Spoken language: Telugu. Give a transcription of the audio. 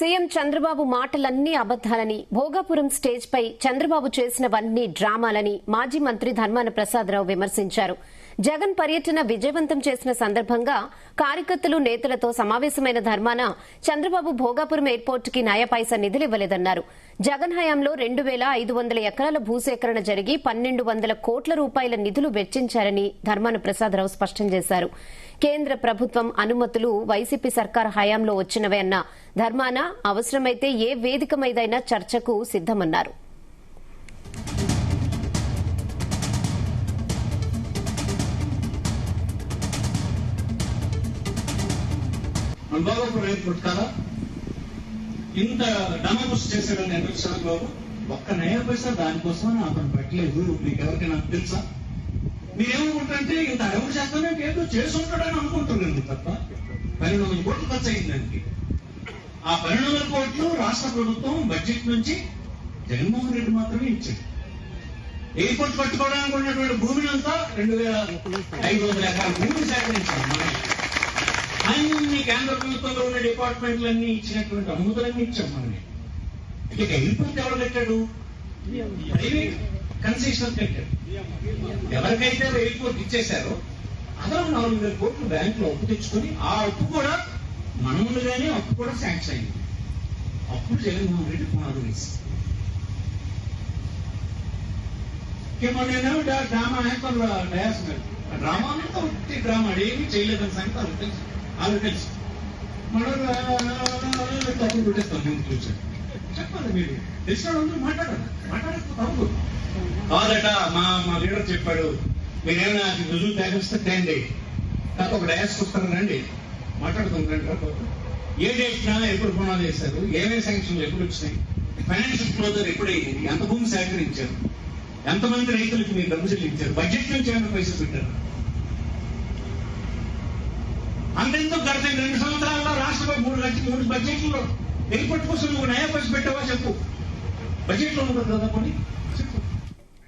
సీఎం చంద్రబాబు మాటలన్నీ అబద్దాలని, భోగాపురం స్టేజ్ పై చంద్రబాబు చేసినవన్నీ డ్రామాలని మాజీ మంత్రి ధర్మాన ప్రసాదరావు విమర్శించారు. జగన్ పర్యటన విజయవంతం చేసిన సందర్భంగా కార్యకర్తలు, నేతలతో సమావేశమైన ధర్మాన చంద్రబాబు భోగాపురం ఎయిర్పోర్ట్ కి నయా పైసా నిధులివ్వలేదన్నారు. జగన్ హయాంలో 2500 ఎకరాల భూసేకరణ జరిగి 1200 కోట్ల రూపాయల నిధులు వెచ్చించారని ధర్మాన ప్రసాదరావు స్పష్టం చేశారు. కేంద్ర ప్రభుత్వం అనుమతులు వైసీపీ సర్కార్ హయాంలో వచ్చినవే అన్న ధర్మాన అవసరమైతే ఏ వేదిక మీదైనా చర్చకు సిద్దమన్నారు. భోగాపురం ఎయిర్పోర్ట్ కదా ఇంత డమాబుస్ చేశాడని అనిపించాడు బాబు. ఒక్క నయా పైసా దానికోసం అతను పెట్టలేదు. మీకు ఎవరికైనా తెలుసా? మీరేమనుకుంటారంటే ఇంత అడవులు చేస్తానంటే ఏదో చేసుకుంటాడని అనుకుంటున్నాను తప్ప 1200 కోట్లు ఖర్చు అయింది దానికి. ఆ 1200 కోట్లు రాష్ట్ర ప్రభుత్వం బడ్జెట్ నుంచి జగన్మోహన్ రెడ్డి మాత్రమే ఇచ్చాడు. ఎయిర్పోర్ట్ కట్టుకోవడానికి ఉన్నటువంటి భూమిని అంతా 2500 ఎకరాల భూమిని సేకరించారు. అన్ని కేంద్ర ప్రభుత్వంలో ఉన్న డిపార్ట్మెంట్లన్నీ ఇచ్చినటువంటి అనుమతులన్నీ ఇచ్చాం మనమే. ఇక ఎయిర్పోర్ట్ ఎవరు కట్టాడు? ప్రైవేట్ కన్సెషనల్ కట్టాడు. ఎవరికైతే ఎయిర్పోర్ట్ ఇచ్చేశారో అదనం 4000 కోట్లు బ్యాంకులో అప్పు తెచ్చుకొని ఆ అప్పు కూడా మనములుగానే అప్పు కూడా శాంక్షన్ అయింది. అప్పుడు జగన్మోహన్ రెడ్డి పునాదు వేసి మొన్న డ్రామా డయాస్ డ్రామా అంతా ఒకటి డ్రామా ఏమీ చేయలేదని సంగతి వాళ్ళకి తెలుసు. మనం తప్పు పెట్టేస్తాం. మేము చూసాం చెప్పాలి. మీరు తెలిసిన మాట్లాడచ్చు తప్పు కాదట. మా లీడర్ చెప్పాడు, మీరేమైనా రుజువు తేగలిస్తే తేండి, కాకపోతే ఒక డయాస్ వస్తారు రండి మాట్లాడుతాం రండి. ఏ డేట్నా ఎప్పుడు పునాది చేశారు, ఏమేమి శాంక్షన్లు ఎప్పుడు వచ్చినాయి, ఫైనాన్షియల్ క్లోజర్ ఎప్పుడు అయింది, ఎంత భూమి సేకరించారు, ఎంతమంది రైతులకు మీరు డబ్బు చెల్లించారు, బడ్జెట్ నుంచి ఏమైనా పైసలు పెట్టారు. అంతెందుకు గడిచిన 2 సంవత్సరాల్లో రాష్ట్ర 3 బడ్జెట్లలో ఎయిర్పోర్ట్ కోసం నువ్వు నయా పైసలు పెట్టావా చెప్పు. బడ్జెట్లో ఉండదు కదా కొన్ని చెప్పు.